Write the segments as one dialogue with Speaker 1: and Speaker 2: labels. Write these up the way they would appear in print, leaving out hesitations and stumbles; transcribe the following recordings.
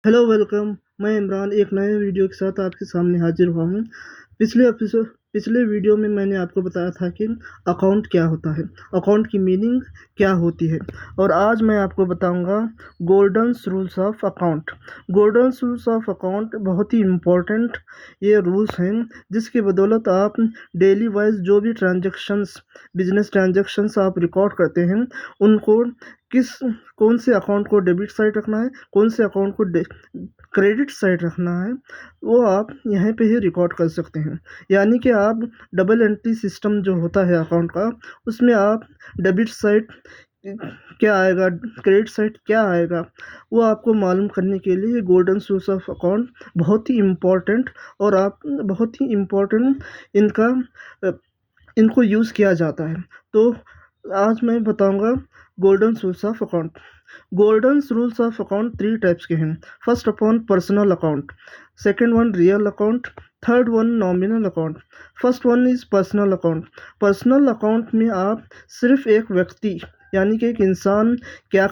Speaker 1: Hello welcome. मैं इमरान एक नए वीडियो के साथ आपके सामने हाजिर हुआ हूँ। पिछले वीडियो में मैंने आपको बताया था कि अकाउंट क्या होता है, अकाउंट की मीनिंग क्या होती है। और आज मैं आपको बताऊंगा golden rules of account. Golden rules of account बहुत ही इम्पोर्टेंट ये रूल्स हैं जिसकी बदौलत आप डेली वाइज जो भी ट्रांजैक्शंस, बिजनेस ट्रांजैक्शंस आप रिकॉर्ड करते हैं उनको किस कौन से अकाउंट को डेबिट साइड रखना है, कौन से अकाउंट को क्रेडिट साइड रखना है, वो आप यहाँ पे ही रिकॉर्ड कर सकते हैं। यानी कि आप डबल एंट्री सिस्टम जो होता है अकाउंट का, उसमें आप डेबिट साइड क्या आएगा, क्रेडिट साइड क्या आएगा, वो आपको मालूम करने के लिए गोल्डन सोर्स ऑफ अकाउंट बहुत ही इम्पोर्टेंट और आप बहुत ही इम्पोर्टेंट इनका इनको यूज़ किया जाता है। तो आज मैं बताऊंगा golden rules of account. Golden rules of account three types के हैं। First upon personal account, second one real account, third one nominal account. First one is personal account. Personal account में आप सिर्फ एक व्यक्ति यानी कि एक इंसान क्या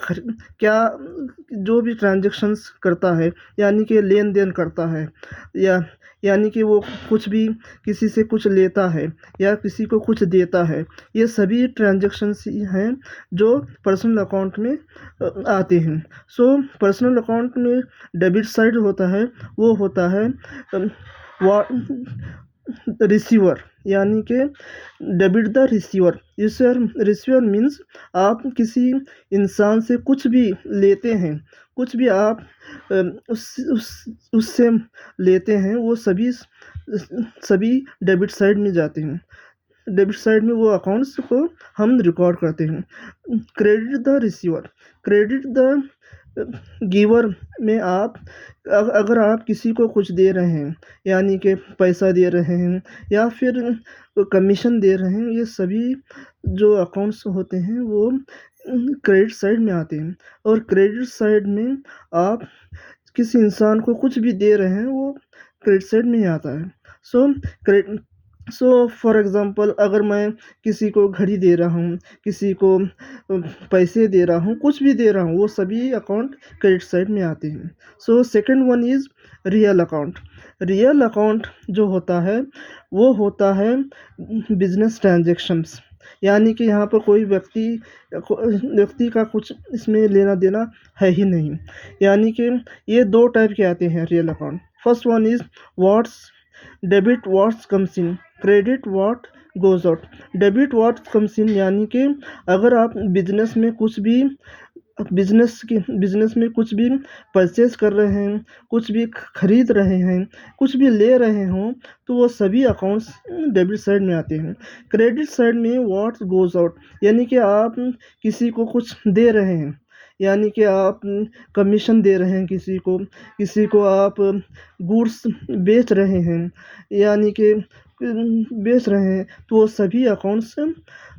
Speaker 1: जो भी ट्रांजैक्शंस करता है, यानी कि लेन देन करता है, या यानी कि वो कुछ भी किसी से कुछ लेता है या किसी को कुछ देता है, ये सभी ट्रांजैक्शंस हैं जो पर्सनल अकाउंट में आते हैं। सो पर्सनल अकाउंट में डेबिट साइड होता है, वो होता है रिसीवर, यानी कि debit the receiver. Receiver means आप किसी इंसान से कुछ भी लेते हैं, कुछ भी आप उससे लेते हैं, वो सभी डेबिट साइड में जाते हैं। डेबिट साइड में वो अकाउंट्स को हम रिकॉर्ड करते हैं। Credit the receiver, credit the giver में आप अगर आप किसी को कुछ दे रहे हैं, यानी कि पैसा दे रहे हैं या फिर कमीशन दे रहे हैं, ये सभी जो अकाउंट्स होते हैं वो क्रेडिट साइड में आते हैं। और क्रेडिट साइड में आप किसी इंसान को कुछ भी दे रहे हैं, वो क्रेडिट साइड में ही आता है। सो क्रेडिट फॉर एग्ज़ाम्पल, अगर मैं किसी को घड़ी दे रहा हूँ, किसी को पैसे दे रहा हूँ, कुछ भी दे रहा हूँ, वो सभी अकाउंट क्रेडिट साइड में आते हैं। So second one is real account. Real account जो होता है वो होता है बिजनेस ट्रांजैक्शंस, यानी कि यहाँ पर कोई व्यक्ति का कुछ इसमें लेना देना है ही नहीं। यानी कि ये दो टाइप के आते हैं real account. First one is what's debit what's comes in, credit what goes out. Debit what comes in यानी कि अगर आप बिजनेस में कुछ भी परचेज कर रहे हैं, कुछ भी खरीद रहे हैं, कुछ भी ले रहे हों, तो वो सभी अकाउंट्स डेबिट साइड में आते हैं। क्रेडिट साइड में व्हाट गोज आउट, यानी कि आप किसी को कुछ दे रहे हैं, यानी कि आप कमीशन दे रहे हैं किसी को आप गुड्स बेच रहे हैं, यानी कि बेच रहे हैं, तो वो सभी अकाउंट्स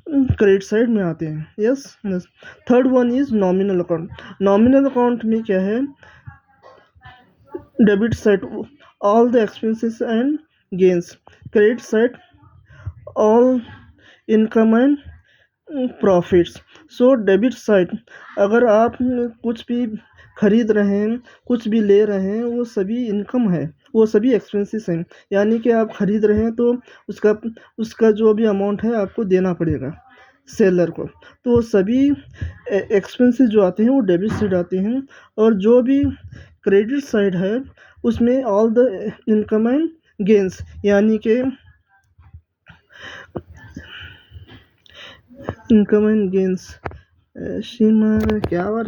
Speaker 1: क्रेडिट साइड में आते हैं। Yes yes. Third one is nominal account. Nominal account में क्या है, debit side all the expenses and gains, credit side all income and profits. So debit side अगर आप कुछ भी खरीद रहे हैं, कुछ भी ले रहे हैं, वो सभी इनकम है, वो सभी एक्सपेंसेस हैं। यानी कि आप खरीद रहे हैं तो उसका उसका जो भी अमाउंट है आपको देना पड़ेगा सेलर को। तो वो सभी एक्सपेंसेस जो आते हैं वो डेबिट साइड आते हैं। और जो भी क्रेडिट साइड है उसमें all the income and gains, यानी कि इनकम एंड गेन्स सीमा क्या हुआ